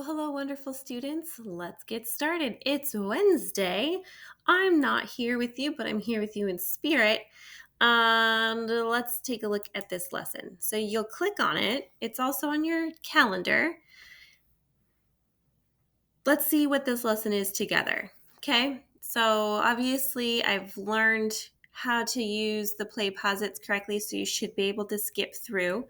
Well, hello, wonderful students. Let's get started. It's Wednesday. I'm not here with you, but I'm here with you in spirit. And let's take a look at this lesson. So you'll click on it. It's also on your calendar. Let's see what this lesson is together. Okay. So obviously, I've learned how to use the play posits correctly, so you should be able to skip through.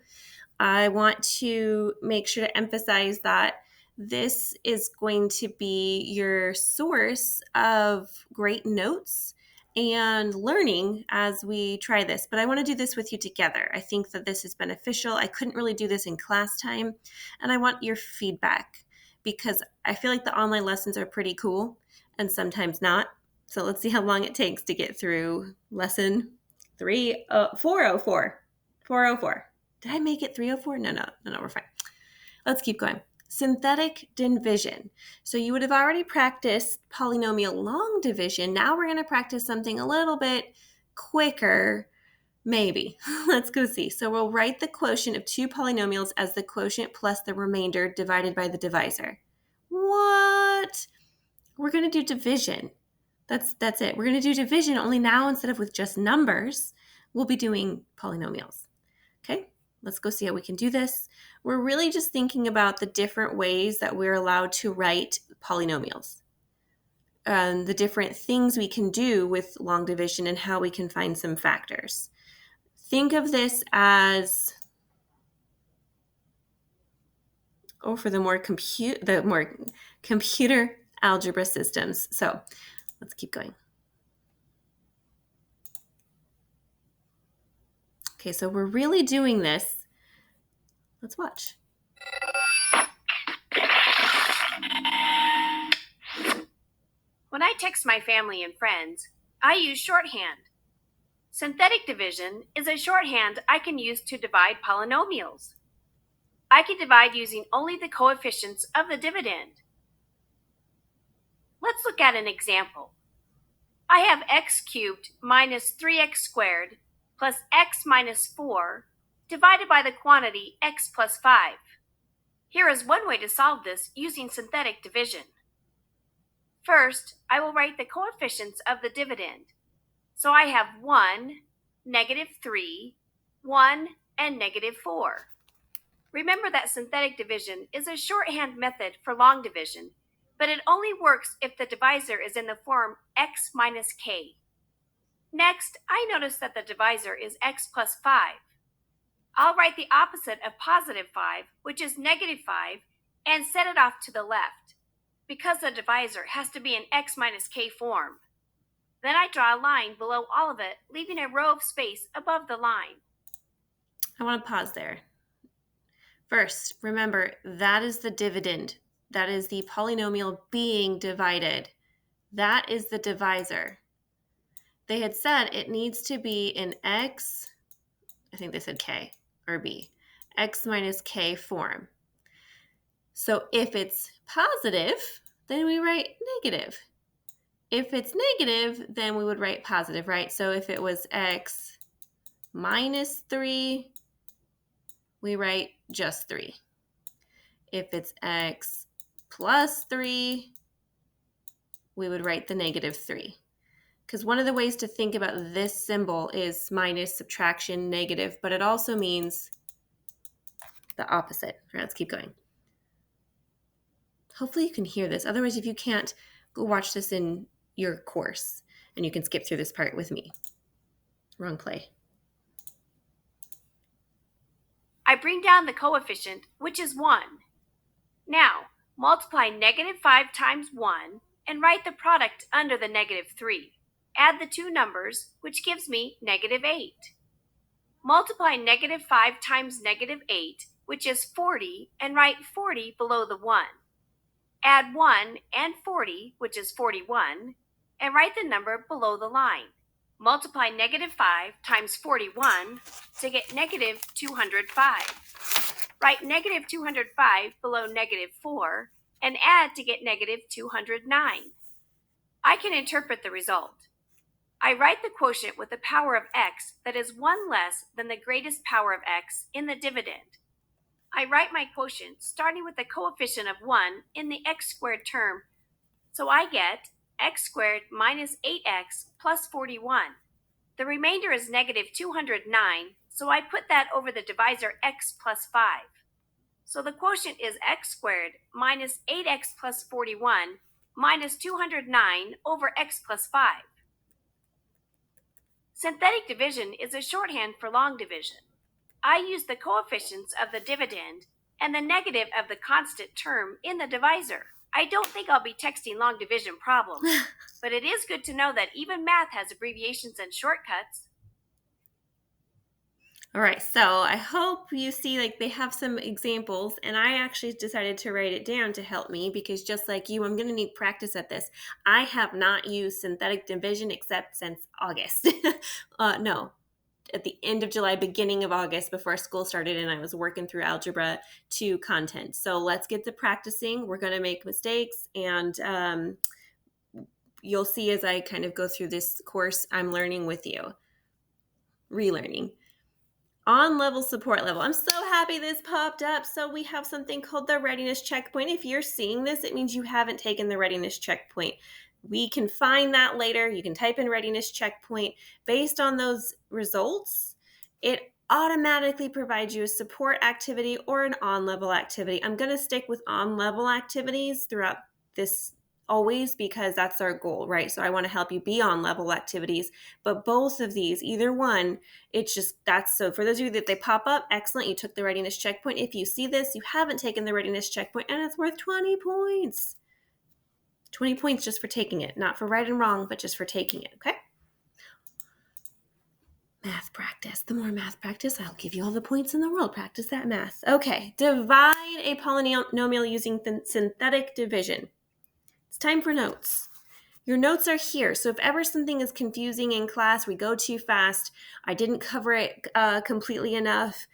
I want to make sure to emphasize that this is going to be your source of great notes and learning as we try this. But I want to do this with you together. I think that this is beneficial. I couldn't really do this in class time, and I want your feedback because I feel like the online lessons are pretty cool and sometimes not. So let's see how long it takes to get through lesson 404. 404. Did I make it 304? No, we're fine. Let's keep going. Synthetic division. So you would have already practiced polynomial long division. Now we're going to practice something a little bit quicker, maybe. Let's go see. So we'll write the quotient of two polynomials as the quotient plus the remainder divided by the divisor. What? We're going to do division. That's it. We're going to do division, only now instead of with just numbers, we'll be doing polynomials. Okay, let's go see how we can do this. We're really just thinking about the different ways that we're allowed to write polynomials and the different things we can do with long division and how we can find some factors. Think of this as, for the more computer algebra systems. So let's keep going. Okay, so we're really doing this. Let's watch. When I text my family and friends, I use shorthand. Synthetic division is a shorthand I can use to divide polynomials. I can divide using only the coefficients of the dividend. Let's look at an example. I have x cubed minus 3x squared plus x minus 4 divided by the quantity x plus 5. Here is one way to solve this using synthetic division. First, I will write the coefficients of the dividend. So I have 1, -3, 1, and -4. Remember that synthetic division is a shorthand method for long division, but it only works if the divisor is in the form x minus k. Next, I notice that the divisor is x plus 5. I'll write the opposite of positive 5, which is -5, and set it off to the left, because the divisor has to be in x minus k form. Then I draw a line below all of it, leaving a row of space above the line. I want to pause there. First, remember, that is the dividend. That is the polynomial being divided. That is the divisor. They had said it needs to be in x, I think they said k or b, x minus k form. So if it's positive, then we write negative. If it's negative, then we would write positive, right? So if it was x minus 3, we write just 3. If it's x plus 3, we would write the -3. Because one of the ways to think about this symbol is minus, subtraction, negative, but it also means the opposite. All right, let's keep going. Hopefully you can hear this. Otherwise, if you can't, go watch this in your course, and you can skip through this part with me. Wrong play. I bring down the coefficient, which is 1. Now, multiply -5 times 1 and write the product under the -3. Add the two numbers, which gives me -8. Multiply -5 times -8, which is 40, and write 40 below the 1. Add 1 and 40, which is 41, and write the number below the line. Multiply -5 times 41 to get -205. Write -205 below -4 and add to get -209. I can interpret the result. I write the quotient with the power of x that is 1 less than the greatest power of x in the dividend. I write my quotient starting with a coefficient of 1 in the x squared term, so I get x squared minus 8x plus 41. The remainder is negative 209, so I put that over the divisor x plus 5. So the quotient is x squared minus 8x plus 41 minus 209 over x plus 5. Synthetic division is a shorthand for long division. I use the coefficients of the dividend and the negative of the constant term in the divisor. I don't think I'll be texting long division problems, but it is good to know that even math has abbreviations and shortcuts. All right, so I hope you see like they have some examples, and I actually decided to write it down to help me because just like you, I'm going to need practice at this. I have not used synthetic division except since August. No, at the end of July, beginning of August, before school started, and I was working through Algebra 2 content. So let's get to practicing. We're going to make mistakes, and you'll see as I kind of go through this course, I'm learning with you, relearning. On level, support level. I'm so happy this popped up. So we have something called the readiness checkpoint. If you're seeing this, it means you haven't taken the readiness checkpoint. We can find that later. You can type in readiness checkpoint. Based on those results, it automatically provides you a support activity or an on-level activity. I'm going to stick with on-level activities throughout this always because that's our goal, right? So I want to help you be on level activities, but both of these, either one, it's just that's so for those of you that they pop up, excellent, you took the readiness checkpoint. If you see this, you haven't taken the readiness checkpoint, and it's worth 20 points. 20 points just for taking it, not for right and wrong, but just for taking it, okay? Math practice. The more math practice, I'll give you all the points in the world. Practice that math. Okay, divide a polynomial using synthetic division. It's time for notes. Your notes are here. So if ever something is confusing in class, we go too fast, I didn't cover it completely enough,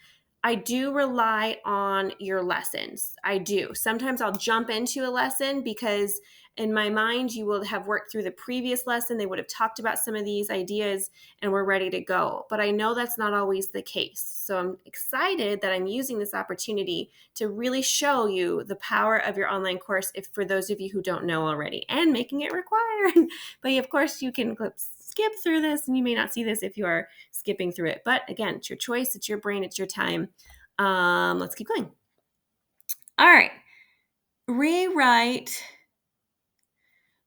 I do rely on your lessons. I do. Sometimes I'll jump into a lesson because in my mind, you will have worked through the previous lesson. They would have talked about some of these ideas and we're ready to go. But I know that's not always the case. So I'm excited that I'm using this opportunity to really show you the power of your online course if for those of you who don't know already, and making it required. But of course, you can skip through this and you may not see this if you are skipping through it. But again, it's your choice, it's your brain, it's your time. Let's keep going. All right. Rewrite.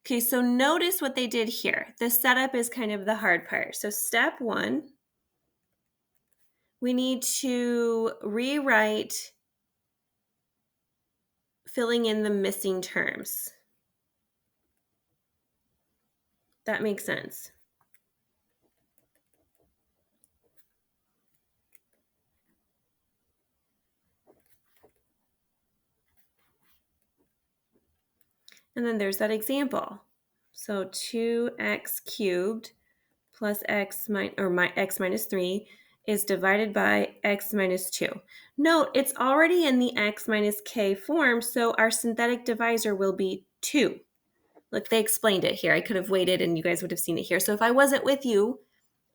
Okay, so notice what they did here. The setup is kind of the hard part. So step 1, we need to rewrite filling in the missing terms. That makes sense. And then there's that example. So 2x cubed plus x minus 3 is divided by x minus 2. Note, it's already in the x minus k form, so our synthetic divisor will be 2. Look, they explained it here. I could have waited and you guys would have seen it here. So if I wasn't with you,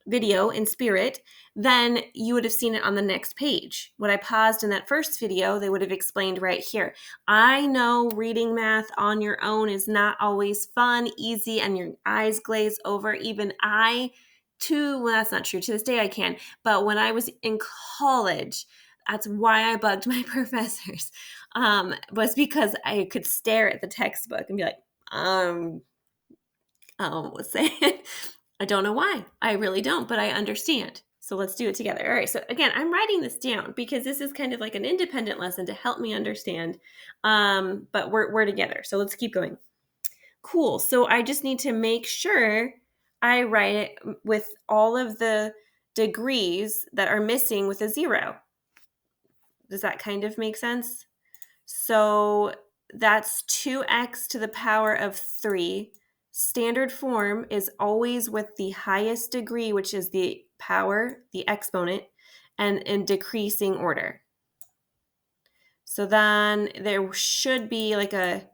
video in spirit, then you would have seen it on the next page. What I paused in that first video, they would have explained right here. I know reading math on your own is not always fun, easy, and your eyes glaze over. Even I, too, well, that's not true. To this day, I can. But when I was in college, that's why I bugged my professors, was because I could stare at the textbook and be like, let's say it. I don't know why. I really don't, but I understand. So let's do it together. All right. So again, I'm writing this down because this is kind of like an independent lesson to help me understand. But we're together. So let's keep going. Cool. So I just need to make sure I write it with all of the degrees that are missing with a 0. Does that kind of make sense? So that's 2x to the power of 3. Standard form is always with the highest degree, which is the power, the exponent, and in decreasing order. So then there should be like has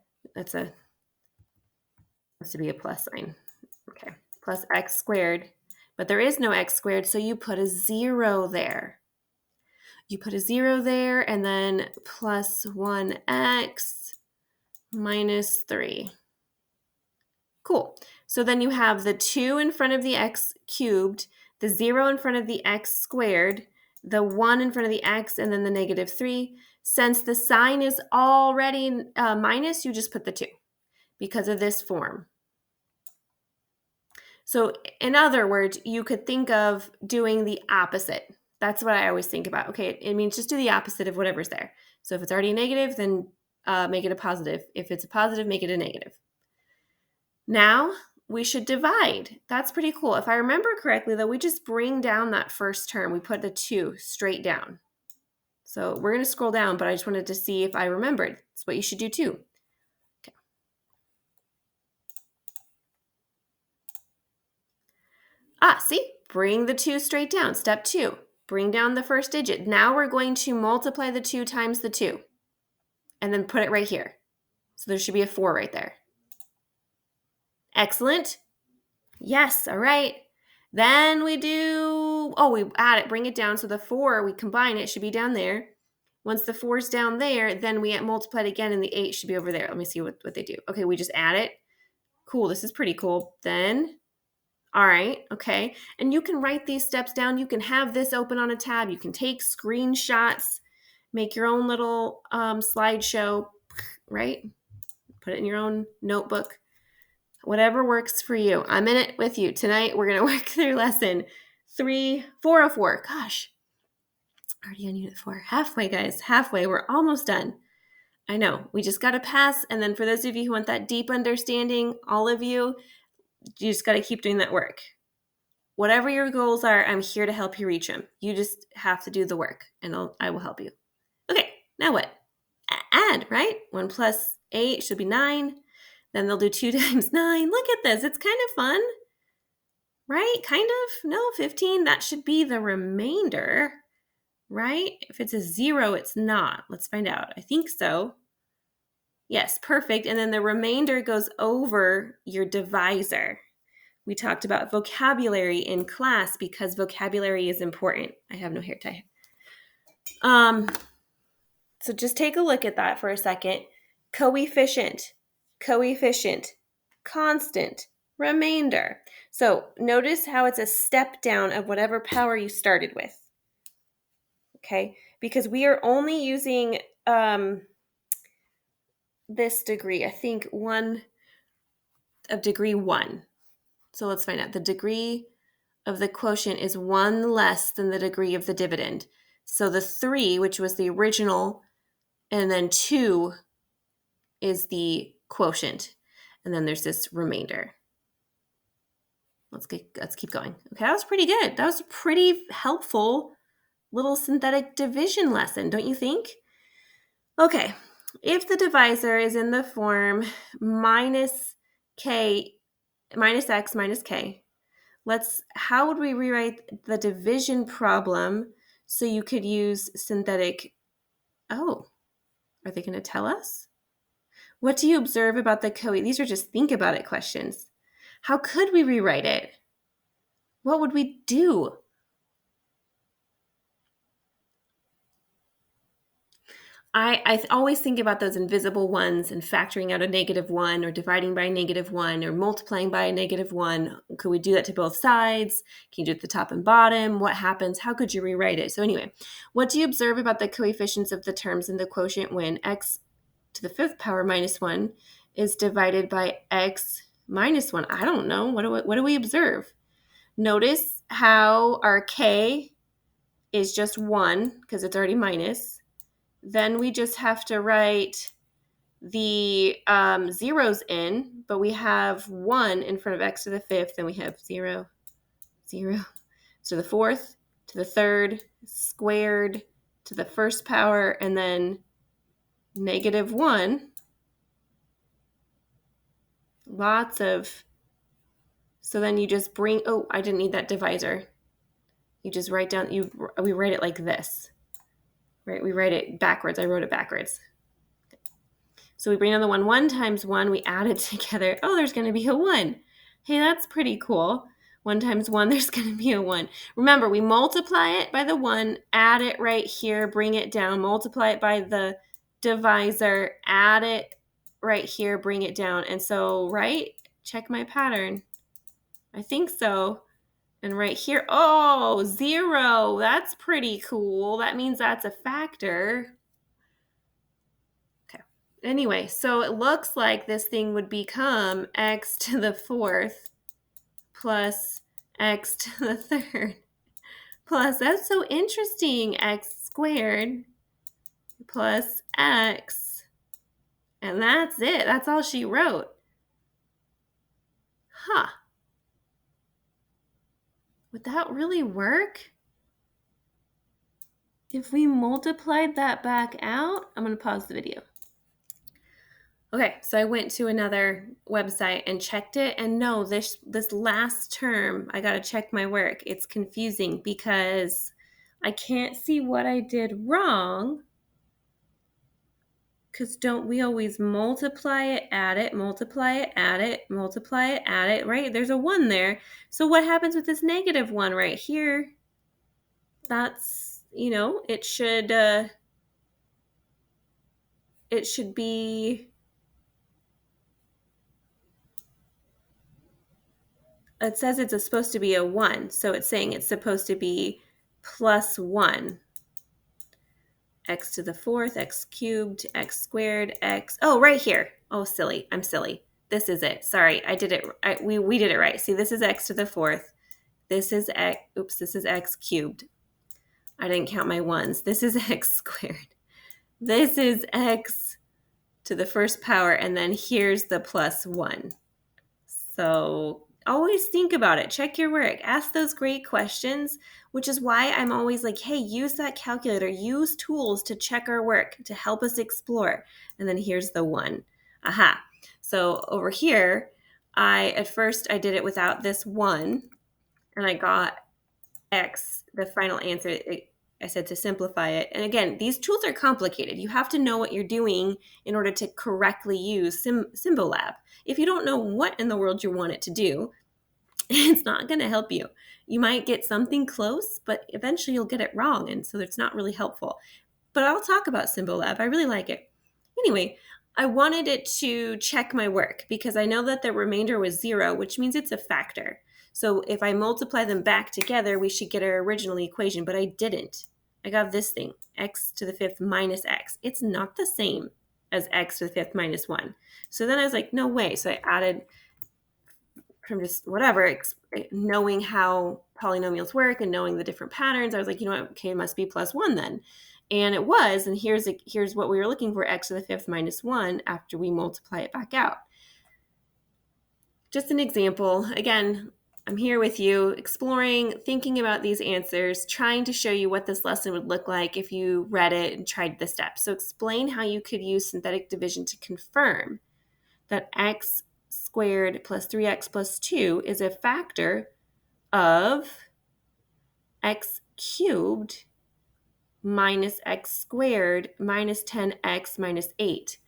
to be a plus sign. Okay, plus x squared. But there is no x squared, so you put a 0 there. you put a 0 there, and then plus 1x minus 3. Cool. So then you have the 2 in front of the x cubed, the 0 in front of the x squared, the 1 in front of the x, and then the negative 3. Since the sign is already minus, you just put the 2 because of this form. So in other words, you could think of doing the opposite. That's what I always think about. Okay, it means just do the opposite of whatever's there. So if it's already a negative, then make it a positive. If it's a positive, make it a negative. Now we should divide. That's pretty cool. If I remember correctly, though, we just bring down that first term. We put the 2 straight down. So we're going to scroll down, but I just wanted to see if I remembered. That's what you should do too. Okay. See? Bring the 2 straight down. Step 2. Bring down the first digit. Now we're going to multiply the 2 times the 2 and then put it right here. So there should be a 4 right there. Excellent. Yes, all right. Then we do, we add it, bring it down. So the 4, we combine it, should be down there. Once the 4 is down there, then we multiply it again and the 8 should be over there. Let me see what they do. Okay, we just add it. Cool, this is pretty cool. Then, all right, okay. And you can write these steps down. You can have this open on a tab. You can take screenshots, make your own little slideshow, right? Put it in your own notebook. Whatever works for you. I'm in it with you. Tonight, we're going to work through lesson 404. Gosh, already on unit 4. Halfway, guys. Halfway. We're almost done. I know. We just got to pass. And then for those of you who want that deep understanding, all of you just got to keep doing that work. Whatever your goals are, I'm here to help you reach them. You just have to do the work, and I will help you. Okay, now what? Add, right? 1 plus 8 should be 9. Then they'll do 2 times 9. Look at this. It's kind of fun, right? Kind of. No, 15. That should be the remainder, right? If it's a 0, it's not. Let's find out. I think so. Yes, perfect. And then the remainder goes over your divisor. We talked about vocabulary in class because vocabulary is important. I have no hair tie. So just take a look at that for a second. Coefficient, constant, remainder. So notice how it's a step down of whatever power you started with. Okay, because we are only using this degree, I think degree 1. So let's find out. The degree of the quotient is 1 less than the degree of the dividend. So the 3, which was the original, and then 2 is the quotient. And then there's this remainder. Let's keep going. Okay, that was pretty good. That was a pretty helpful little synthetic division lesson, don't you think? Okay, if the divisor is in the form minus x minus k, how would we rewrite the division problem so you could use synthetic? Oh, are they going to tell us? What do you observe about the these are just think about it questions. How could we rewrite it? What would we do? I always think about those invisible ones and factoring out a -1 or dividing by a -1 or multiplying by a -1. Could we do that to both sides? Can you do it at the top and bottom? What happens? How could you rewrite it? So anyway, what do you observe about the coefficients of the terms in the quotient when x to the 5th power minus 1 is divided by x minus 1? I don't know. What do we observe? Notice how our k is just 1 because it's already minus. Then we just have to write the zeros in, but we have 1 in front of x to the 5th, and we have 0, 0, to the 4th, to the 3rd, squared, to the 1st power, and then -1. Lots of, so then you just bring, I didn't need that divisor. You just write down, we write it like this. Right, we write it backwards. I wrote it backwards. So we bring down the 1 times 1. We add it together. Oh, there's going to be a 1. Hey, that's pretty cool. 1 times 1, there's going to be a 1. Remember, we multiply it by the 1, add it right here, bring it down, multiply it by the divisor, add it right here, bring it down. And so, right, check my pattern. I think so. And right here, oh, 0. That's pretty cool. That means that's a factor. Okay. Anyway, so it looks like this thing would become x to the 4th plus x to the 3rd plus, that's so interesting, x squared plus x. And that's it. That's all she wrote. Huh. Would that really work? If we multiplied that back out, I'm going to pause the video. Okay, so I went to another website and checked it, and no, this last term, I got to check my work. It's confusing because I can't see what I did wrong, because don't we always multiply it, add it, multiply it, add it, multiply it, add it, right? There's a 1 there. So what happens with this negative 1 right here? That's, it should be, it says it's supposed to be a 1, so it's saying it's supposed to be plus 1. X to the 4th, x cubed, x squared, x, oh, right here. Oh, silly, I'm silly. This is it. Sorry, I did it, we did it right. See, this is x to the 4th. This is x, oops, this is x cubed. I didn't count my 1s. This is x squared. This is x to the 1st power, and then here's the plus 1. So always think about it. Check your work. Ask those great questions, which is why I'm always like, hey, use that calculator. Use tools to check our work, to help us explore. And then here's the 1. Aha. So over here, at first I did it without this 1, and I got x, the final answer. I said to simplify it. And again, these tools are complicated. You have to know what you're doing in order to correctly use Symbolab. If you don't know what in the world you want it to do, it's not going to help you. You might get something close, but eventually you'll get it wrong. And so it's not really helpful. But I'll talk about Symbolab. I really like it. Anyway, I wanted it to check my work because I know that the remainder was 0, which means it's a factor. So if I multiply them back together, we should get our original equation, but I didn't. I got this thing, x to the 5th minus x. It's not the same as x to the 5th minus 1. So then I was like, no way. So I added from just whatever, knowing how polynomials work and knowing the different patterns, I was like, you know what, okay, it must be plus 1 then. And it was, and here's what we were looking for, x to the 5th minus 1 after we multiply it back out. Just an example. Again, I'm here with you, exploring, thinking about these answers, trying to show you what this lesson would look like if you read it and tried the steps. So explain how you could use synthetic division to confirm that x squared plus 3x plus 2 is a factor of x cubed minus x squared minus 10x minus 8.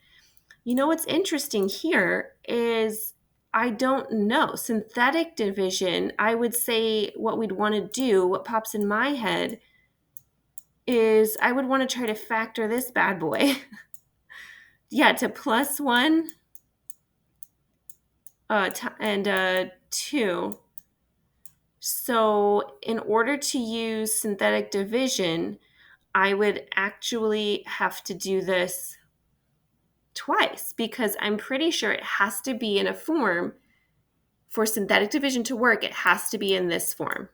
You know what's interesting here is I don't know. Synthetic division, I would say what we'd want to do, what pops in my head, is I would want to try to factor this bad boy. Yeah, to plus 1 and 2. So in order to use synthetic division, I would actually have to do this twice because I'm pretty sure it has to be in a form. For synthetic division to work, it has to be in this form.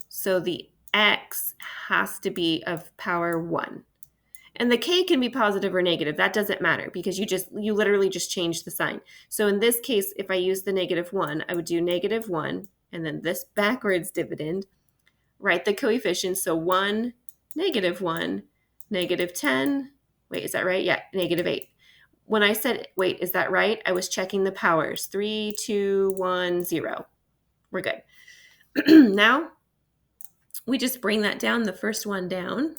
So the x has to be of power 1. And the k can be positive or negative. That doesn't matter because you literally just change the sign. So in this case, if I use the negative 1, I would do negative 1 and then this backwards dividend, write the coefficients. So 1, negative 1, negative 10. Wait, is that right? Yeah, negative 8. When I said, wait, is that right? I was checking the powers. 3, 2, 1, 0. We're good. Now, we just bring that down, the first one down.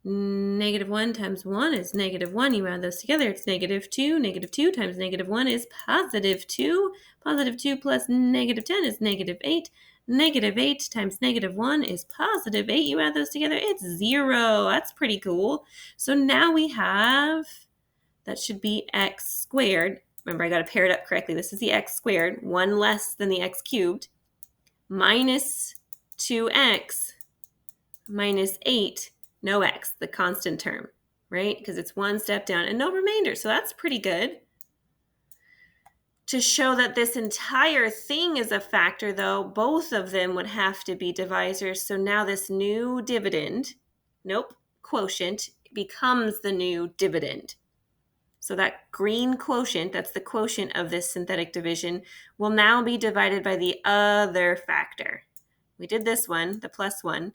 -1 times 1 is -1. You add those together, it's -2. -2 times -1 is +2. +2 plus -10 is -8. -8 times -1 is +8. You add those together, it's 0. That's pretty cool. So now we have, that should be x squared. Remember, I got to pair it up correctly. This is the x squared, 1 less than the x cubed, minus 2x minus 8, no x, the constant term, right? Because it's one step down and no remainder. So that's pretty good. To show that this entire thing is a factor, though, both of them would have to be divisors. So now this new dividend, quotient, becomes the new dividend. So that green quotient, that's the quotient of this synthetic division, will now be divided by the other factor. We did this one, the +1,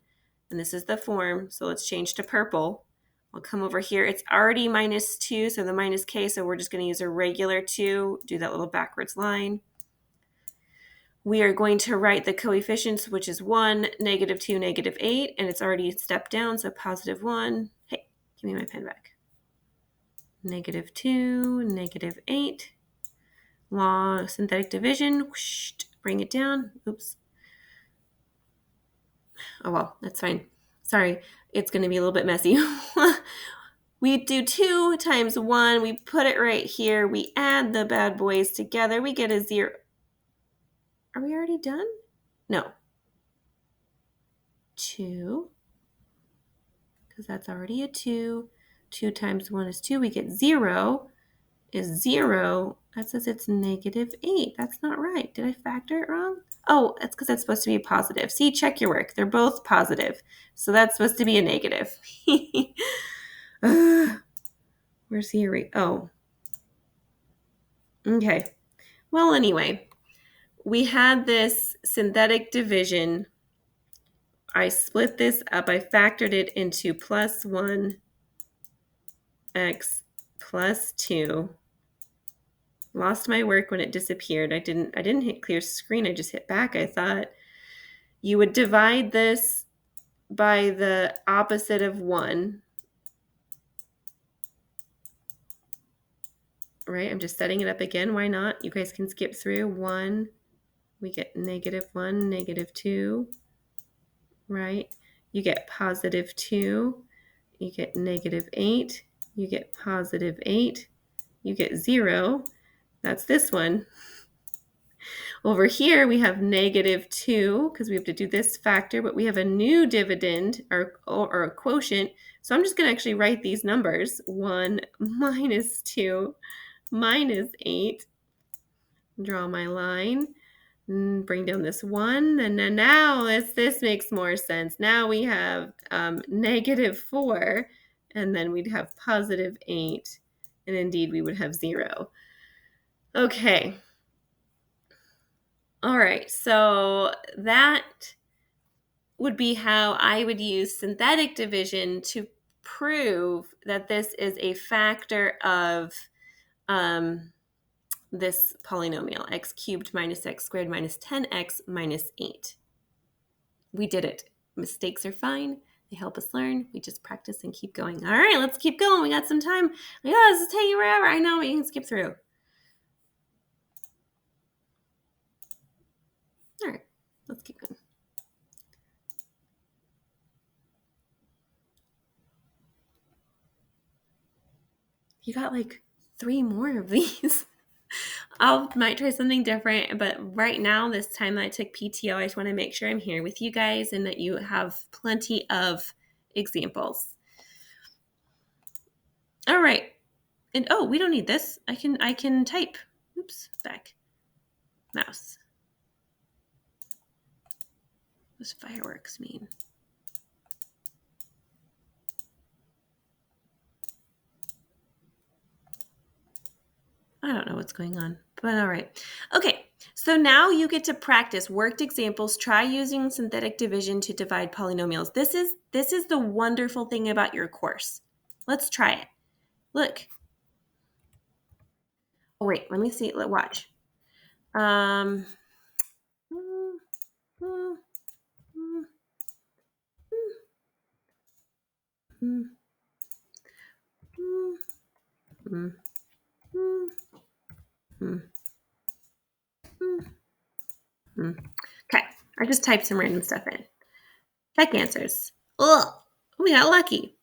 and this is the form, so let's change to purple. I'll come over here. It's already -2, so the minus k, so we're just going to use a regular 2, do that little backwards line. We are going to write the coefficients, which is 1, -2, -8, and it's already stepped down, so +1. Hey, give me my pen back. -2, -8. Law of synthetic division, whoosh, bring it down. Oops. Oh, well, that's fine. Sorry, it's going to be a little bit messy. We do 2 times 1. We put it right here. We add the bad boys together. We get a 0. Are we already done? No. 2, because that's already a 2. 2 times 1 is 2. We get 0 is 0. That says it's -8. That's not right. Did I factor it wrong? Oh, that's because that's supposed to be a positive. See, check your work. They're both positive. So that's supposed to be a negative. Where's the oh. Okay. Well, anyway, we had this synthetic division. I split this up. I factored it into +1 x plus 2. Lost my work when it disappeared. I didn't hit clear screen. I just hit back. I thought you would divide this by the opposite of 1. Right? I'm just setting it up again. Why not? You guys can skip through. 1, we get -1, -2, right? You get +2, you get -8, you get +8, you get 0. That's this one. Over here, we have -2 because we have to do this factor, but we have a new dividend or a quotient. So I'm just going to actually write these numbers. 1 minus 2 minus 8. Draw my line. Bring down this 1. And then now this makes more sense. Now we have -4. And then we'd have +8. And indeed, we would have 0. Okay. All right, so that would be how I would use synthetic division to prove that this is a factor of this polynomial, x cubed minus x squared minus 10x minus 8. We did it. Mistakes are fine. They help us learn. We just practice and keep going. All right, let's keep going. We got some time. Yeah, this is taking forever. I know, but you can skip through. All right, let's keep going. You got like 3 more of these. I might try something different, but right now, this time that I took PTO, I just want to make sure I'm here with you guys and that you have plenty of examples. All right. And oh, we don't need this. I can type. Oops, back. Mouse. What does fireworks mean? I don't know what's going on, but all right. Okay, so now you get to practice worked examples. Try using synthetic division to divide polynomials. This is the wonderful thing about your course. Let's try it. Look. Oh, wait, let me see. Let's watch. Okay, I just typed some random stuff in. Check answers. Ugh, we got lucky.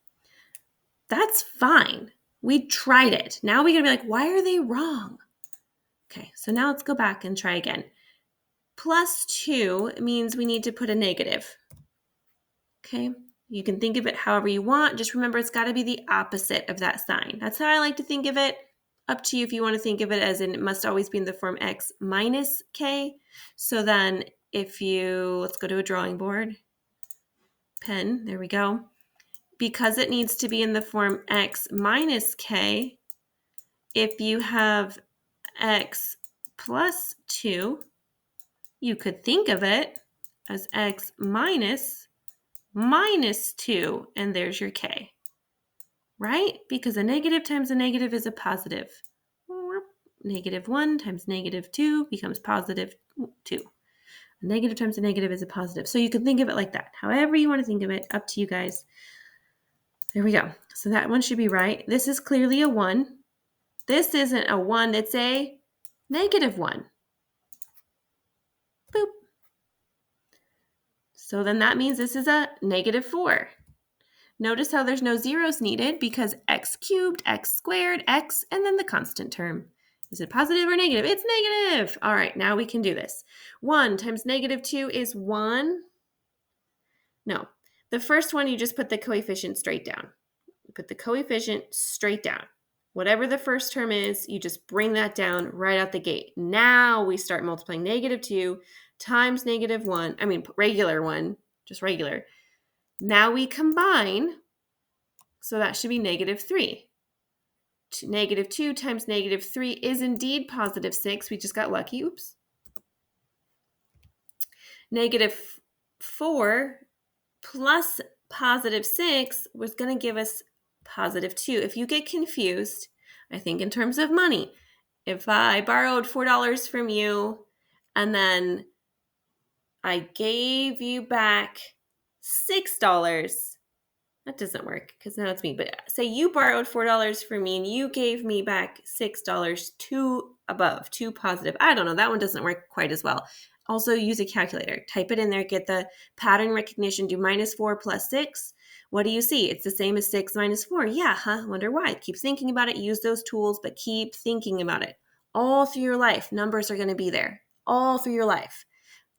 That's fine. We tried it. Now we're going to be like, why are they wrong? Okay, so now let's go back and try again. Plus 2 means we need to put a negative. Okay, you can think of it however you want. Just remember it's got to be the opposite of that sign. That's how I like to think of it. Up to you if you want to think of it as in it must always be in the form x minus k. So then if you, let's go to a drawing board. Pen, there we go. Because it needs to be in the form x minus k, if you have x plus 2, you could think of it as x minus 2, and there's your k, right? Because a negative times a negative is a positive. Negative 1 times negative 2 becomes positive 2. A negative times a negative is a positive. So you can think of it like that. However you want to think of it, up to you guys. There we go. So that one should be right. This is clearly a 1. This isn't a 1, it's a negative 1. Boop. So then that means this is a negative 4. Notice how there's no zeros needed because x cubed, x squared, x, and then the constant term. Is it positive or negative? It's negative. All right, now we can do this. 1 times negative 2 is 1. No, the first one you just put the coefficient straight down. You put the coefficient straight down. Whatever the first term is, you just bring that down right out the gate. Now we start multiplying negative 2 times negative 1, regular 1, just regular. Now we combine, so that should be negative 3. Negative 2 times negative 3 is indeed positive 6. We just got lucky. Oops. Negative 4 plus positive 6 was going to give us positive 2. If you get confused, I think in terms of money, if I borrowed $4 from you and then I gave you back $6, that doesn't work because now it's me. But say you borrowed $4 from me and you gave me back $6 two positive. I don't know. That one doesn't work quite as well. Also use a calculator. Type it in there. Get the pattern recognition. Do minus 4 plus 6. What do you see? It's the same as 6 minus 4. Yeah, huh? Wonder why. Keep thinking about it. Use those tools, but keep thinking about it. All through your life, numbers are going to be there. All through your life.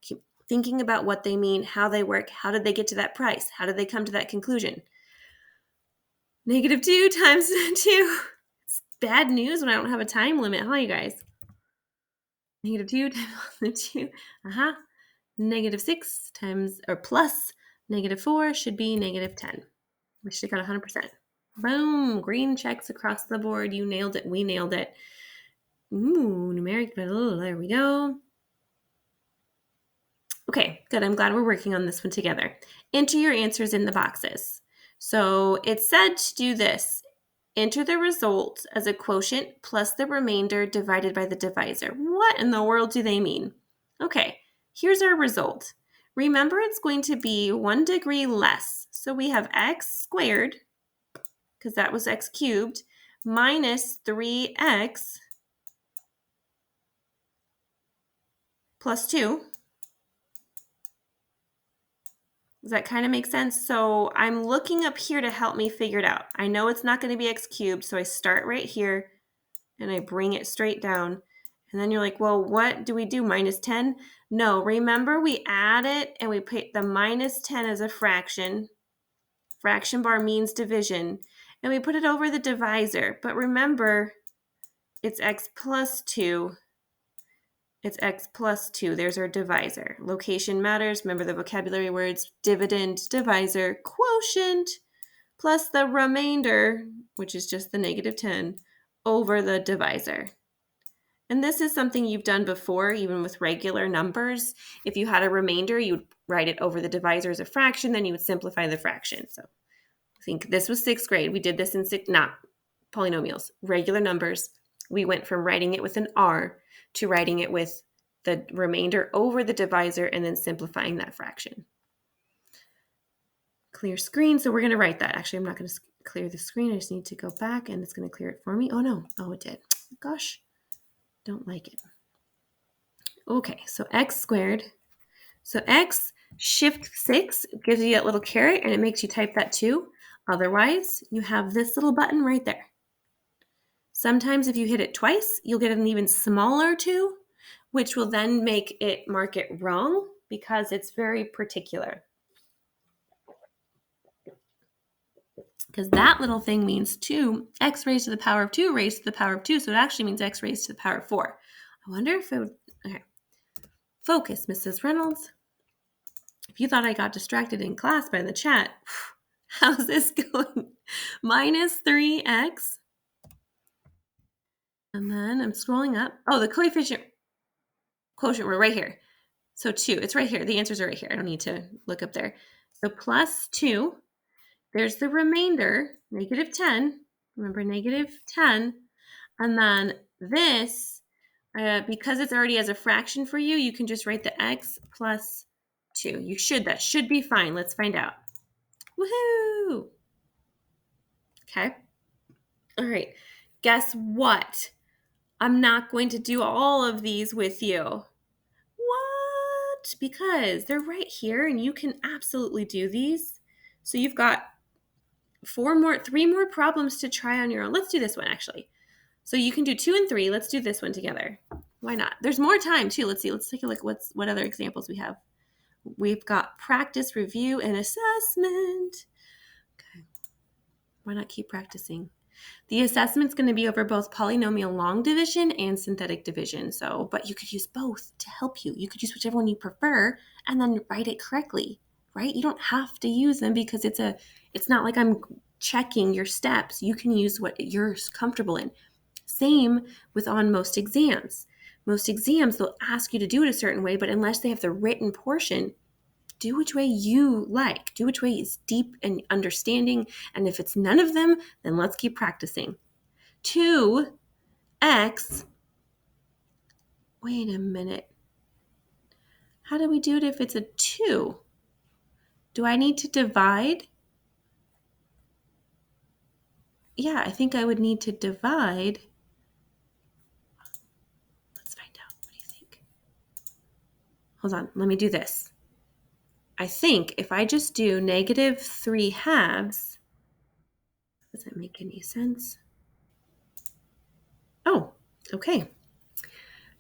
Keep thinking about what they mean, how they work, how did they get to that price, how did they come to that conclusion. Negative 2 times 2. It's bad news when I don't have a time limit, huh, you guys? Negative 2 times 2. Negative 6 times, or plus negative 4 should be negative 10. We should have got 100%. Boom. Green checks across the board. You nailed it. We nailed it. Ooh, numeric. There we go. Okay, good. I'm glad we're working on this one together. Enter your answers in the boxes. So it said to do this. Enter the result as a quotient plus the remainder divided by the divisor. What in the world do they mean? Okay, here's our result. Remember, it's going to be 1 degree less. So we have x squared, because that was x cubed, minus 3x plus 2. Does that kind of make sense? So I'm looking up here to help me figure it out. I know it's not going to be x cubed, so I start right here and I bring it straight down. And then you're like, well, what do we do? Minus 10? No, remember we add it and we put the minus 10 as a fraction. Fraction bar means division. And we put it over the divisor. But remember, it's x plus 2. It's x plus 2. There's our divisor. Location matters. Remember the vocabulary words, dividend, divisor, quotient, plus the remainder, which is just the negative 10, over the divisor. And this is something you've done before, even with regular numbers. If you had a remainder, you would write it over the divisor as a fraction, then you would simplify the fraction. So I think this was 6th grade. We did this in not polynomials, regular numbers. We went from writing it with an R to writing it with the remainder over the divisor and then simplifying that fraction. Clear screen, so we're going to write that. Actually, I'm not going to clear the screen. I just need to go back and it's going to clear it for me. Oh no. Oh, it did. Gosh, don't like it. Okay, so x squared. So x shift 6 gives you that little caret and it makes you type that too. Otherwise, you have this little button right there. Sometimes if you hit it twice, you'll get an even smaller 2, which will then mark it wrong because it's very particular. Because that little thing means 2, x raised to the power of 2 raised to the power of 2, so it actually means x raised to the power of 4. I wonder if it would, okay. Focus, Mrs. Reynolds. If you thought I got distracted in class by the chat, how's this going? Minus 3x. And then I'm scrolling up. Oh, the quotient, we're right here. So 2, it's right here. The answers are right here. I don't need to look up there. So plus 2. There's the remainder, negative 10. Remember, negative 10. And then this, because it's already as a fraction for you, you can just write the x plus 2. That should be fine. Let's find out. Woohoo! Okay. All right. Guess what? I'm not going to do all of these with you. What? Because they're right here and you can absolutely do these. So you've got 3 more problems to try on your own. Let's do this one actually. So you can do 2 and 3. Let's do this one together. Why not? There's more time too. Let's see. Let's take a look what other examples we have. We've got practice, review, and assessment. Okay. Why not keep practicing? The assessment's going to be over both polynomial long division and synthetic division. But you could use both to help you. You could use whichever one you prefer and then write it correctly, right? You don't have to use them because it's not like I'm checking your steps. You can use what you're comfortable in. Same with on most exams. Most exams, they'll ask you to do it a certain way, but unless they have the written portion, do which way you like. Do which way is deep and understanding. And if it's none of them, then let's keep practicing. 2x. Wait a minute. How do we do it if it's a 2? Do I need to divide? Yeah, I think I would need to divide. Let's find out. What do you think? Hold on. Let me do this. I think if I just do negative 3 halves, does that make any sense? Oh, okay.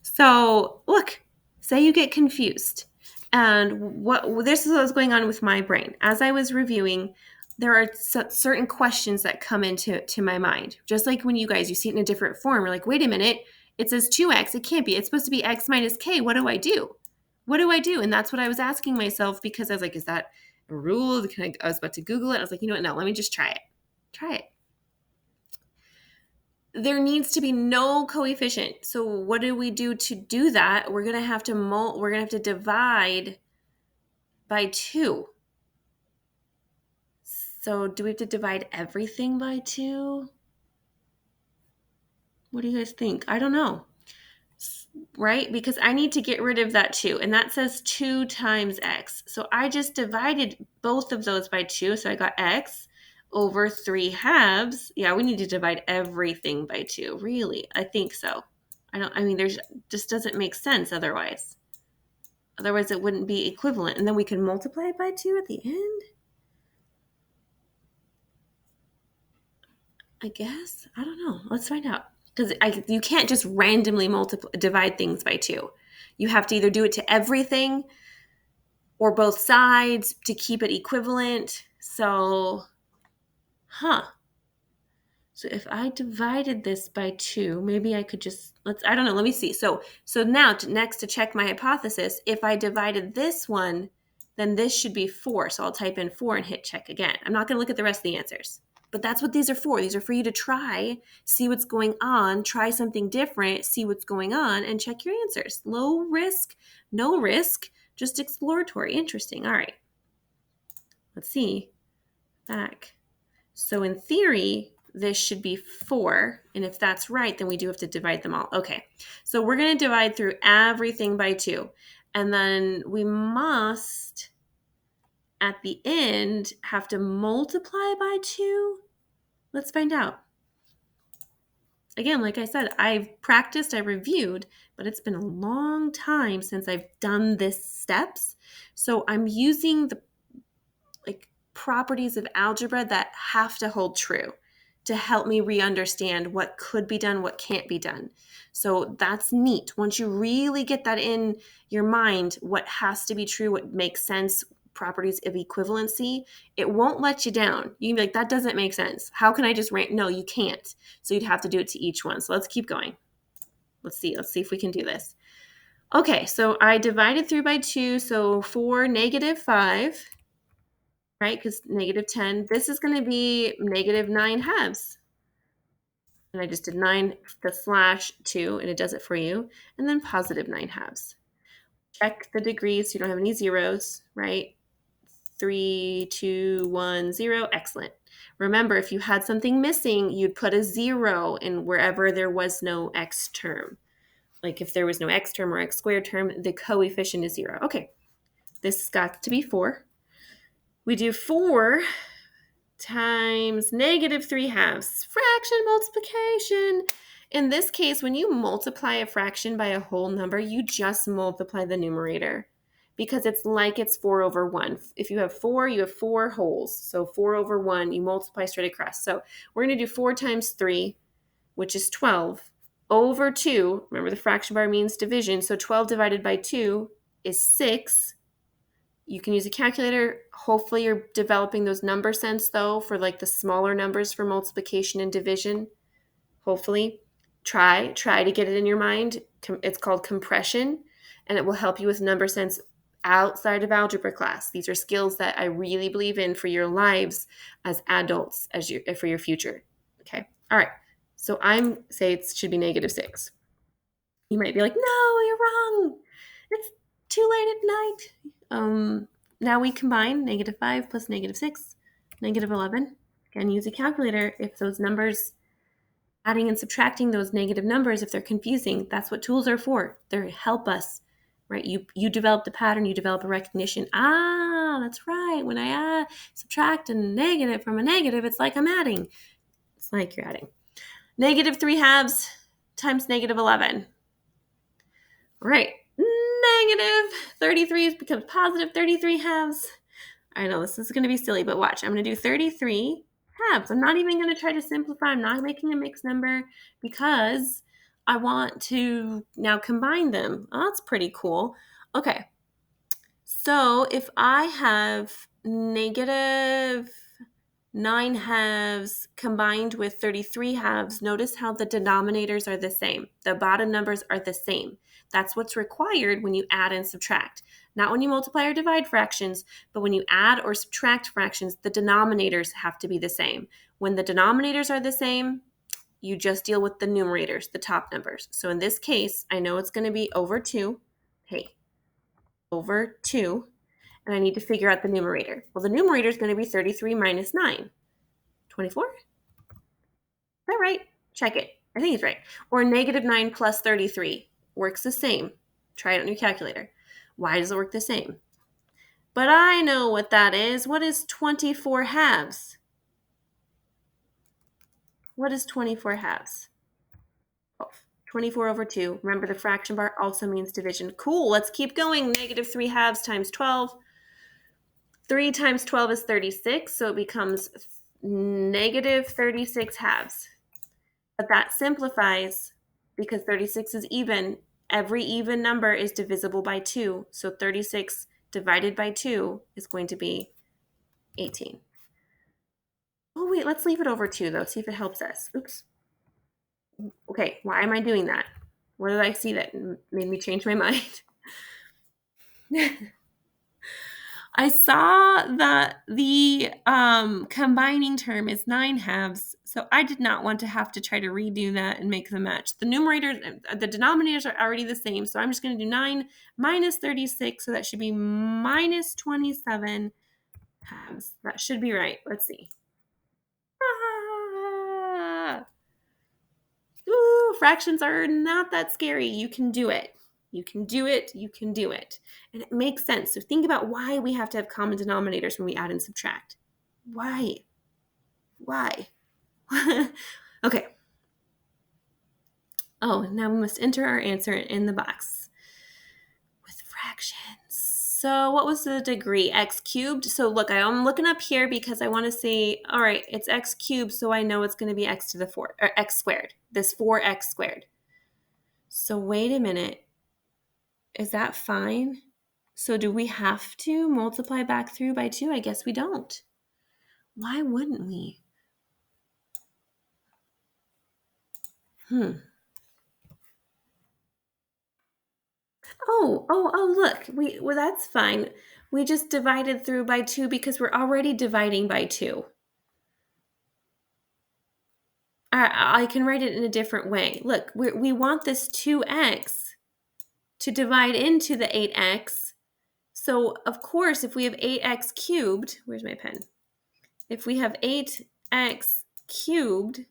So look, say you get confused. And this is what was going on with my brain. As I was reviewing, there are certain questions that come into my mind. Just like when you see it in a different form, you're like, wait a minute, it says 2x. It can't be. It's supposed to be x minus k. What do I do? What do I do? And that's what I was asking myself because I was like, is that a rule? I was about to Google it. I was like, you know what? No, let me just try it. Try it. There needs to be no coefficient. So what do we do to do that? We're going to have to divide by 2. So do we have to divide everything by 2? What do you guys think? I don't know. Right? Because I need to get rid of that 2. And that says 2 times x. So I just divided both of those by 2. So I got x over 3 halves. Yeah, we need to divide everything by 2. Really? I think so. There's just doesn't make sense otherwise. Otherwise, it wouldn't be equivalent. And then we can multiply it by 2 at the end? I guess. I don't know. Let's find out. Because you can't just randomly divide things by 2. You have to either do it to everything or both sides to keep it equivalent. So, So if I divided this by 2, maybe I could I don't know, let me see. So now next to check my hypothesis, if I divided this one, then this should be 4. So I'll type in 4 and hit check again. I'm not going to look at the rest of the answers. But that's what these are for. These are for you to try, see what's going on, try something different, see what's going on, and check your answers. Low risk, no risk, just exploratory. Interesting. All right. Let's see. Back. So in theory, this should be 4. And if that's right, then we do have to divide them all. Okay. So we're going to divide through everything by 2. And then we must, at the end, have to multiply by 2. Let's find out. Again, like I said, I've practiced, I reviewed, but it's been a long time since I've done this steps. So I'm using the properties of algebra that have to hold true to help me re-understand what could be done, what can't be done. So that's neat. Once you really get that in your mind, what has to be true, what makes sense, properties of equivalency, it won't let you down. You can be like, that doesn't make sense. How can I just rank? No, you can't. So you'd have to do it to each one. So let's keep going. Let's see if we can do this. Okay, so I divided through by 2. So for -5, right? Because -10, this is going to be -9 halves. And I just did 9 the /2, and it does it for you. And then +9 halves. Check the degrees so you don't have any zeros, right? 3, 2, 1, 0. Excellent. Remember, if you had something missing, you'd put a 0 in wherever there was no x term. Like if there was no x term or x squared term, the coefficient is 0. Okay, this has got to be 4. We do 4 times -3 halves. Fraction multiplication. In this case, when you multiply a fraction by a whole number, you just multiply the numerator because it's like it's 4 over 1. If you have 4, you have 4 wholes. So 4 over 1, you multiply straight across. So we're going to do 4 times 3, which is 12, over 2. Remember, the fraction bar means division. So 12 divided by 2 is 6. You can use a calculator. Hopefully you're developing those number sense though for like the smaller numbers for multiplication and division. Hopefully. Try to get it in your mind. It's called compression, and it will help you with number sense outside of algebra class. These are skills that I really believe in for your lives as adults, for your future. Okay. All right. So I'm say it should be -6. You might be like, no, you're wrong. It's too late at night. Now we combine -5 plus -6, -11. Again, use a calculator if those numbers, adding and subtracting those negative numbers, if they're confusing, that's what tools are for. They help us, right? You develop the pattern, you develop a recognition. That's right. When I subtract a negative from a negative, it's like I'm adding. It's like you're adding. -3 halves times -11. Right. -33 becomes +33 halves. I know this is going to be silly, but watch. I'm going to do 33 halves. I'm not even going to try to simplify. I'm not making a mixed number because I want to now combine them. Oh, that's pretty cool. Okay. So if I have -9 halves combined with 33 halves, notice how the denominators are the same. The bottom numbers are the same. That's what's required when you add and subtract. Not when you multiply or divide fractions, but when you add or subtract fractions, the denominators have to be the same. When the denominators are the same, you just deal with the numerators, the top numbers. So in this case, I know it's going to be over 2. Hey, over 2. And I need to figure out the numerator. Well, the numerator is going to be 33 minus 9. 24? Is that right? Check it. I think it's right. Or -9 plus 33. Works the same. Try it on your calculator. Why does it work the same? But I know what that is. What is 24 halves? What is 24 halves? 24 over 2. Remember, the fraction bar also means division. Cool. Let's keep going. -3 halves times 12. 3 times 12 is 36, so it becomes -36 halves. But that simplifies because 36 is even. Every even number is divisible by 2. So 36 divided by 2 is going to be 18. Oh, wait, let's leave it over 2, though. See if it helps us. Oops. Okay, why am I doing that? What did I see that made me change my mind? I saw that the combining term is 9 halves, so I did not want to have to try to redo that and make them match. The numerators, the denominators are already the same, so I'm just going to do 9 minus 36, so that should be minus 27 halves. That should be right. Let's see. Ooh, fractions are not that scary. You can do it. You can do it. You can do it. And it makes sense. So think about why we have to have common denominators when we add and subtract. Why? Okay. Oh, now we must enter our answer in the box with fractions. So what was the degree? X cubed. So look, I'm looking up here because I want to say, all right, it's x cubed, so I know it's going to be x to the 4, or x squared, this 4x squared. So wait a minute. Is that fine? So do we have to multiply back through by 2? I guess we don't. Why wouldn't we? Oh, look. Well, that's fine. We just divided through by 2 because we're already dividing by 2. I can write it in a different way. Look, we want this 2x to divide into the 8x. So, of course, if we have 8x cubed, where's my pen? If we have 8x cubed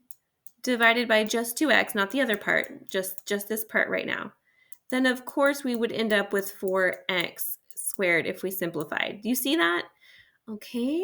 divided by just 2x, not the other part, just this part right now, then of course we would end up with 4x squared if we simplified. Do you see that? Okay,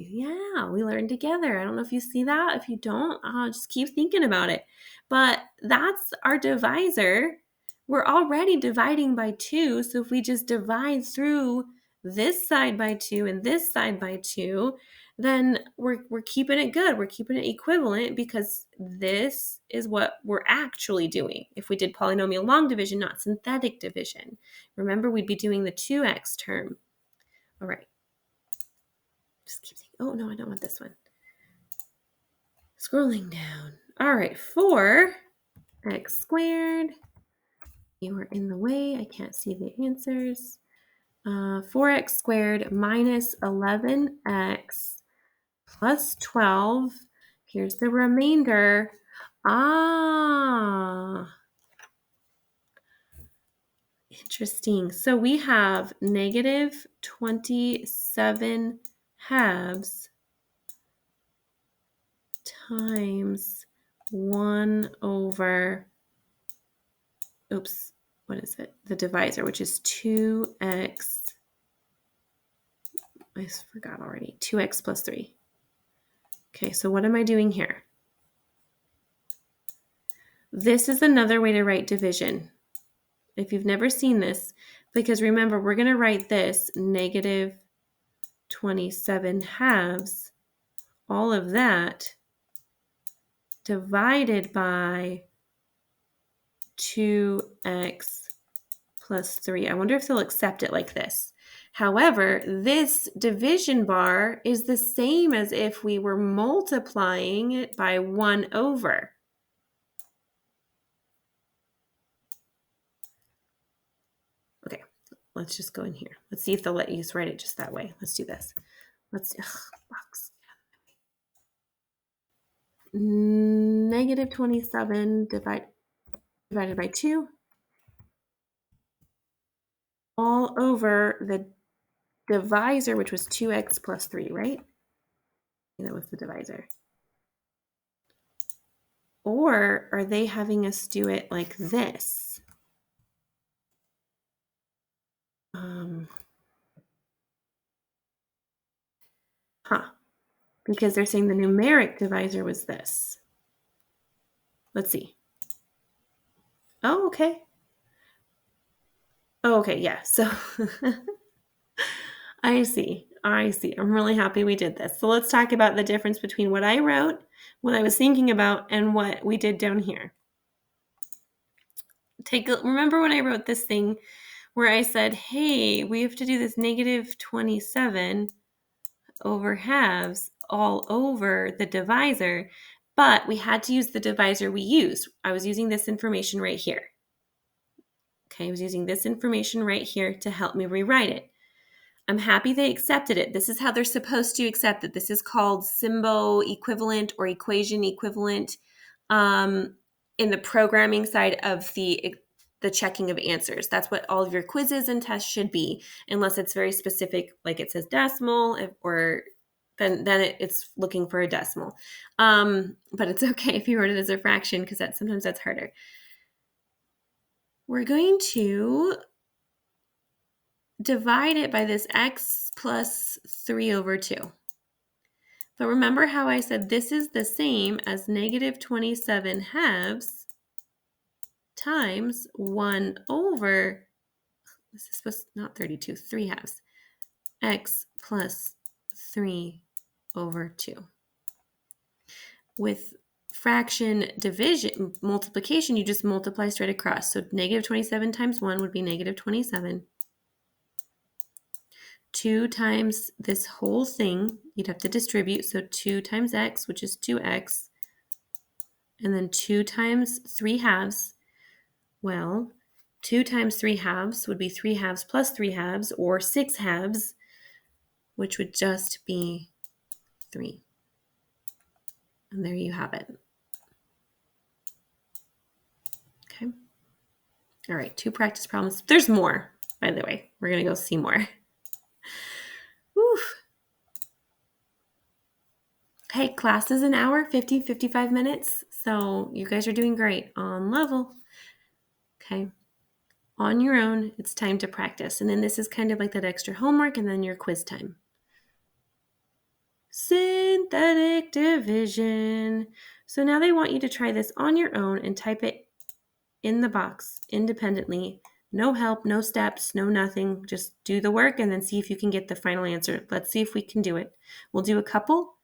yeah, we learned together. I don't know if you see that. If you don't, just keep thinking about it. But that's our divisor. We're already dividing by 2, so if we just divide through this side by 2 and this side by 2, then we're keeping it good. We're keeping it equivalent because this is what we're actually doing. If we did polynomial long division, not synthetic division. Remember, we'd be doing the 2x term. All right. Just keep saying, oh no, I don't want this one. Scrolling down. All right, 4x squared. You are in the way. I can't see the answers. 4x squared minus 11x plus 12. Here's the remainder. Interesting. So we have negative 27 halves times 1 over, what is it? The divisor, which is 2x. I forgot already. 2x plus 3. Okay, so what am I doing here? This is another way to write division. If you've never seen this, because remember, we're going to write this negative 27 halves, all of that, divided by 2x plus 3. I wonder if they'll accept it like this. However, this division bar is the same as if we were multiplying it by 1 over. Okay, let's just go in here. Let's see if they'll let you write it just that way. Let's do this. Box. Negative 27 divided by 2 all over the divisor, which was 2x plus 3, right? And that was the divisor. Or are they having us do it like this? Because they're saying the numeric divisor was this. Let's see. Oh, okay. Oh, okay, yeah. So I see. I'm really happy we did this. So let's talk about the difference between what I wrote, what I was thinking about, and what we did down here. Remember when I wrote this thing where I said, hey, we have to do this negative 27 over halves all over the divisor, but we had to use the divisor we used. I was using this information right here. Okay, I was using this information right here to help me rewrite it. I'm happy they accepted it. This is how they're supposed to accept it. This is called symbol equivalent or equation equivalent in the programming side of the checking of answers. That's what all of your quizzes and tests should be, unless it's very specific, like it says decimal, or then it's looking for a decimal. But it's okay if you wrote it as a fraction, because sometimes that's harder. We're going to divide it by this x plus 3 over 2. But remember how I said this is the same as negative 27 halves times 1 over, this is supposed to, not 32, 3 halves, x plus 3 over 2. With fraction division, multiplication, you just multiply straight across. So negative 27 times 1 would be negative 27. 2 times this whole thing, you'd have to distribute. So 2 times x, which is 2x. And then 2 times 3 halves. Well, 2 times 3 halves would be 3 halves plus 3 halves, or 6 halves, which would just be 3. And there you have it. Okay. All right, 2 practice problems. There's more, by the way. We're going to go see more. Woo. Hey, class is an hour, 50, 55 minutes. So you guys are doing great on level. Okay. On your own, it's time to practice. And then this is kind of like that extra homework and then your quiz time. Synthetic division. So now they want you to try this on your own and type it in the box independently. No help, no steps, no nothing. Just do the work and then see if you can get the final answer. Let's see if we can do it. We'll do a couple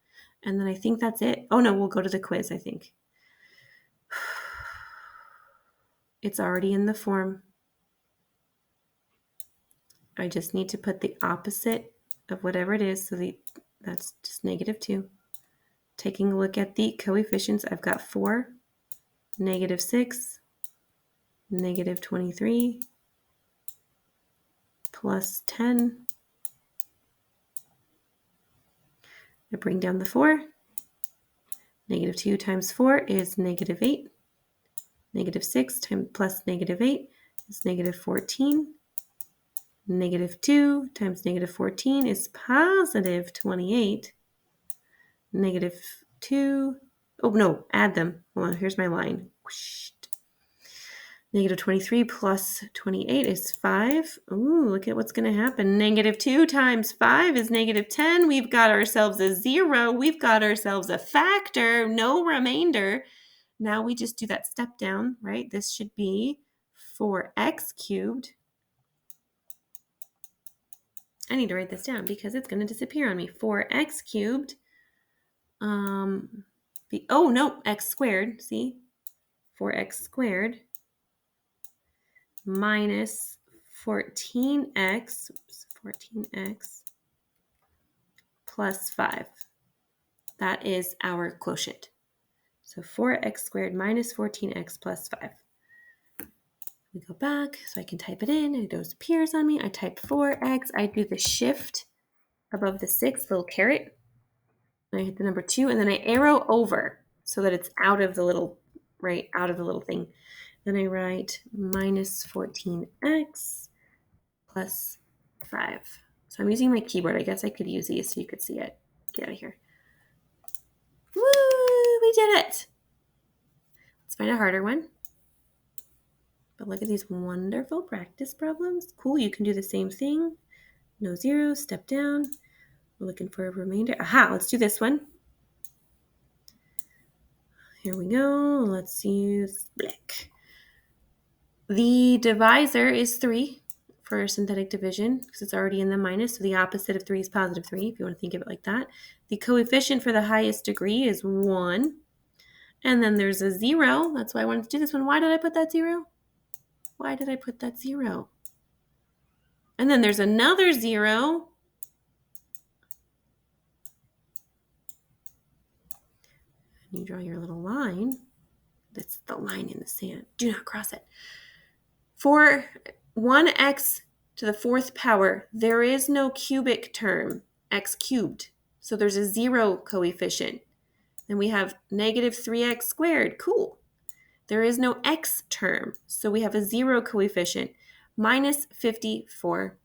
and then I think that's it. Oh no, we'll go to the quiz, I think. It's already in the form. I just need to put the opposite of whatever it is. So that's just negative 2. Taking a look at the coefficients, I've got 4, negative 6, negative 23, plus 10. I bring down the 4. Negative 2 times 4 is negative 8. Negative 6 plus negative 8 is negative 14. Negative 2 times negative 14 is positive 28. Negative 2, oh no, add them. Hold on, here's my line. Whoosh. Negative 23 plus 28 is 5. Ooh, look at what's going to happen. Negative 2 times 5 is negative 10. We've got ourselves a 0. We've got ourselves a factor, no remainder. Now we just do that step down, right? This should be 4x cubed. I need to write this down because it's going to disappear on me. 4x cubed. Oh, no, x squared. See? 4x squared minus 14x plus 5. That is our quotient. So 4x squared minus 14x plus 5. We go back so I can type it in. It appears on me. I type 4x. I do the shift above the 6, little caret. I hit the number 2, and then I arrow over so that it's out of the little, right, out of the little thing. Then I write minus 14x plus 5. So I'm using my keyboard. I guess I could use these so you could see it. Get out of here. Woo! We did it! Let's find a harder one. But look at these wonderful practice problems. Cool, you can do the same thing. No zeros, step down. We're looking for a remainder. Aha, let's do this one. Here we go. Let's use black. The divisor is 3 for synthetic division because it's already in the minus. So the opposite of 3 is positive 3, if you want to think of it like that. The coefficient for the highest degree is 1. And then there's a 0. That's why I wanted to do this one. Why did I put that 0? Why did I put that 0? And then there's another 0. And you draw your little line. That's the line in the sand. Do not cross it. For 1x to the 4th power, there is no cubic term, x cubed. So there's a 0 coefficient. Then we have negative 3x squared. Cool. There is no x term, so we have a 0 coefficient. Minus 54.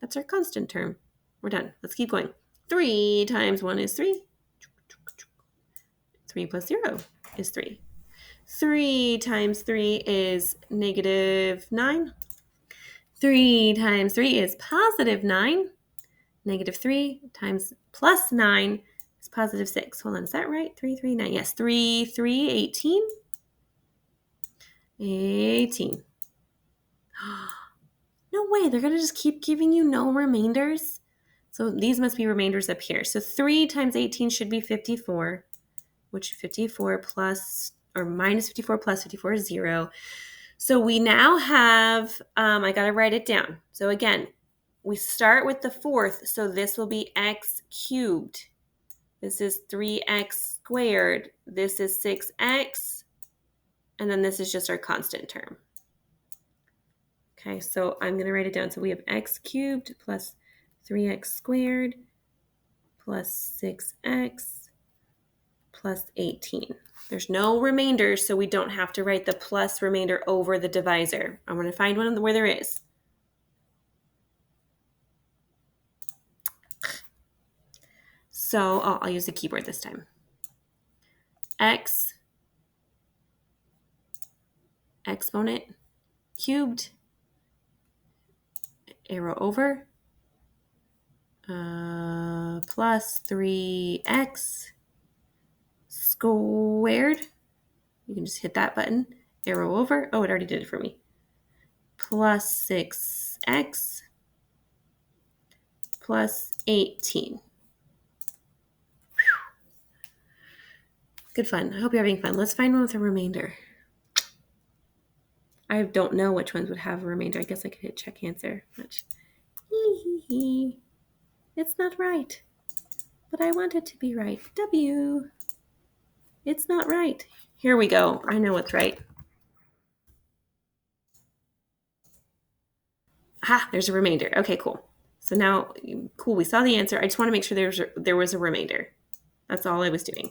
That's our constant term. We're done. Let's keep going. 3 times 1 is 3. 3 plus 0 is 3. 3 times 3 is negative 9. 3 times 3 is positive 9. Negative 3 times plus 9, is positive 6. Hold on, is that right? 3, 3, 9. Yes, 3, 3, 18. 18. No way, they're going to just keep giving you no remainders? So these must be remainders up here. So 3 times 18 should be 54, which 54 plus, or minus 54 plus 54 is 0. So we now have, I got to write it down. So again, we start with the fourth, so this will be x cubed. This is 3x squared. This is 6x, and then this is just our constant term. Okay, so I'm going to write it down. So we have x cubed plus 3x squared plus 6x plus 18. There's no remainders, so we don't have to write the plus remainder over the divisor. I'm going to find one where there is. So I'll use the keyboard this time. X exponent cubed, arrow over, plus 3x squared. You can just hit that button, arrow over. Oh, it already did it for me. Plus 6x plus 18. Good fun. I hope you're having fun. Let's find one with a remainder. I don't know which ones would have a remainder. I guess I could hit check answer. Which, it's not right. But I want it to be right. W. It's not right. Here we go. I know what's right. Aha, there's a remainder. Okay, cool. So now, cool, we saw the answer. I just want to make sure there was a remainder. That's all I was doing.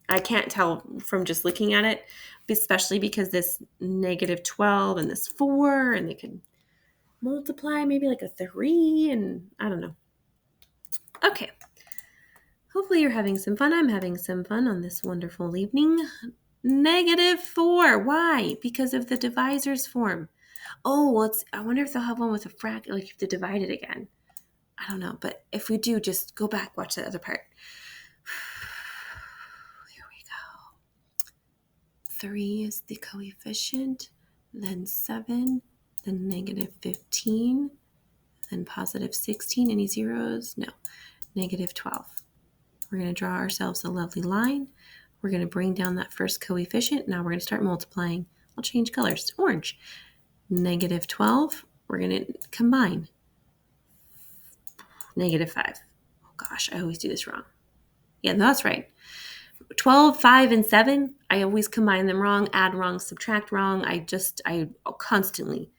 I can't tell from just looking at it, especially because this negative 12 and this 4, and they could multiply maybe like a 3, and I don't know. Okay. Hopefully you're having some fun. I'm having some fun on this wonderful evening. Negative 4. Why? Because of the divisor's form. Oh, I wonder if they'll have one with a fraction, like you have to divide it again. I don't know, but if we do, just go back, watch that other part. Here we go. 3 is the coefficient, then 7, then negative 15, then positive 16. Any zeros? No. Negative 12. We're going to draw ourselves a lovely line. We're going to bring down that first coefficient. Now we're going to start multiplying. I'll change colors to orange. Negative 12, we're going to combine. Negative 5. Oh gosh, I always do this wrong. Yeah, that's right. 12, 5, and 7, I always combine them wrong, add wrong, subtract wrong. I constantly.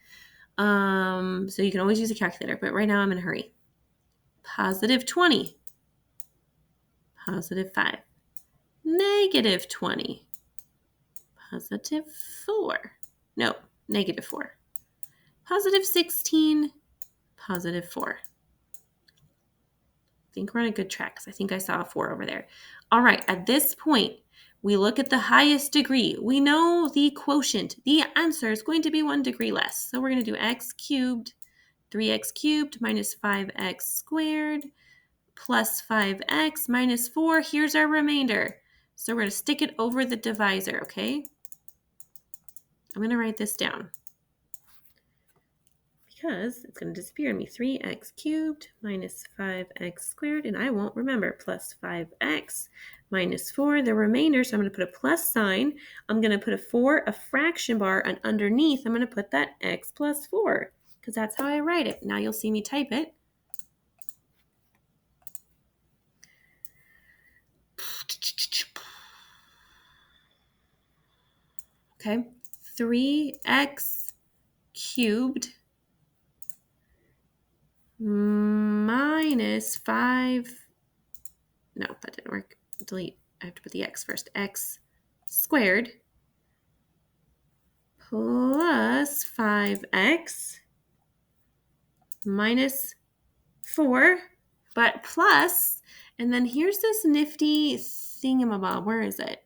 So you can always use a calculator, but right now I'm in a hurry. Positive 20. Positive 5. Negative 20. Positive 4. No, negative 4. Positive 16. Positive 4. I think we're on a good track because I think I saw a 4 over there. All right, at this point, we look at the highest degree. We know the quotient. The answer is going to be 1 degree less. So we're going to do x cubed, 3x cubed minus 5x squared plus 5x minus 4. Here's our remainder. So we're going to stick it over the divisor, okay? I'm going to write this down because it's going to disappear in me. 3x cubed minus 5x squared, and I won't remember, plus 5x minus 4, the remainder. So I'm going to put a plus sign. I'm going to put a 4, a fraction bar, and underneath I'm going to put that x plus 4 because that's how I write it. Now you'll see me type it. Okay, 3x cubed minus 5, no, that didn't work. Delete, I have to put the x first. X squared plus 5x minus 4, but plus, and then here's this nifty thingamabob. Where is it?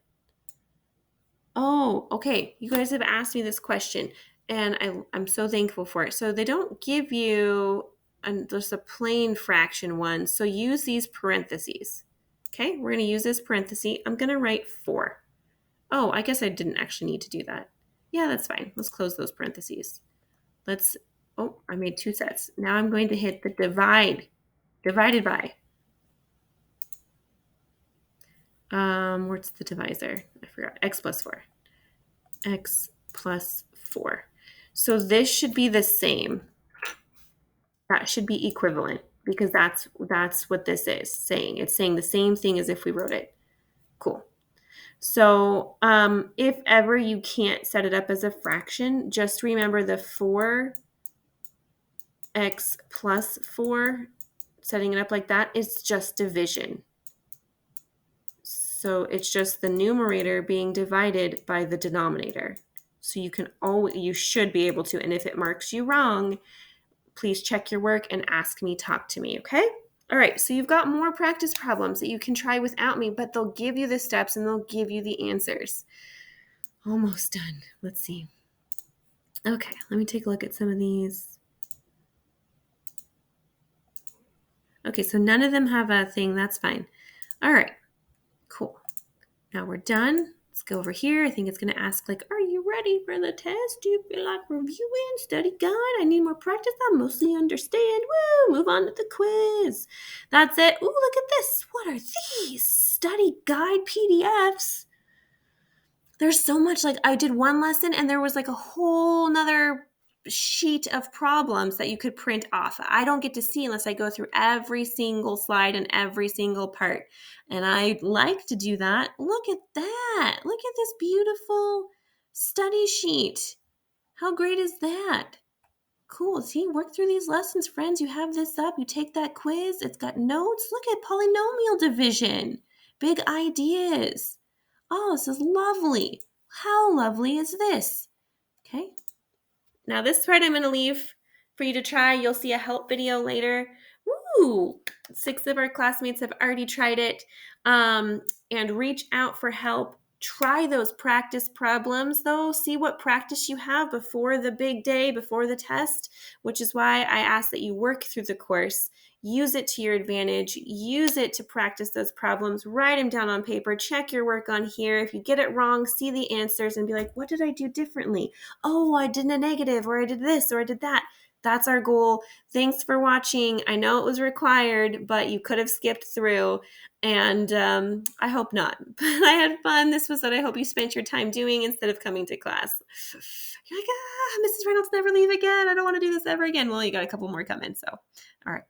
Oh, okay. You guys have asked me this question, and I'm so thankful for it. So they don't give you just a plain fraction one, so use these parentheses. Okay, we're going to use this parenthesis. I'm going to write 4. Oh, I guess I didn't actually need to do that. Yeah, that's fine. Let's close those parentheses. Oh, I made 2 sets. Now I'm going to hit the divide. Divided by. Where's the divisor? I forgot. X plus 4. X plus 4. So this should be the same. That should be equivalent because that's what this is saying. It's saying the same thing as if we wrote it. Cool. So if ever you can't set it up as a fraction, just remember the 4x plus 4, setting it up like that is just division. So it's just the numerator being divided by the denominator. So you should be able to, and if it marks you wrong, please check your work and ask me, talk to me, okay? All right, so you've got more practice problems that you can try without me, but they'll give you the steps and they'll give you the answers. Almost done. Let's see. Okay, let me take a look at some of these. Okay, so none of them have a thing. That's fine. All right, cool. Now we're done. Let's go over here. I think it's going to ask, like, are you ready for the test? Do you feel like reviewing? Study guide? I need more practice. I mostly understand. Woo! Move on to the quiz. That's it. Ooh, look at this. What are these? Study guide PDFs. There's so much. Like, I did one lesson and there was like a whole nother sheet of problems that you could print off. I don't get to see unless I go through every single slide and every single part. And I like to do that. Look at that. Look at this beautiful study sheet. How great is that? Cool. See, work through these lessons, friends. You have this up. You take that quiz. It's got notes. Look at polynomial division. Big ideas. Oh, this is lovely. How lovely is this? Okay. Now this part I'm going to leave for you to try. You'll see a help video later. Woo! 6 of our classmates have already tried it. And reach out for help. Try those practice problems, though. See what practice you have before the big day, before the test, which is why I ask that you work through the course. Use it to your advantage. Use it to practice those problems. Write them down on paper. Check your work on here. If you get it wrong, see the answers and be like, what did I do differently? Oh, I did a negative, or I did this, or I did that. That's our goal. Thanks for watching. I know it was required, but you could have skipped through. And I hope not. But I had fun. This was what I hope you spent your time doing instead of coming to class. You're like, Mrs. Reynolds, never leave again. I don't want to do this ever again. Well, you got a couple more coming. So, all right.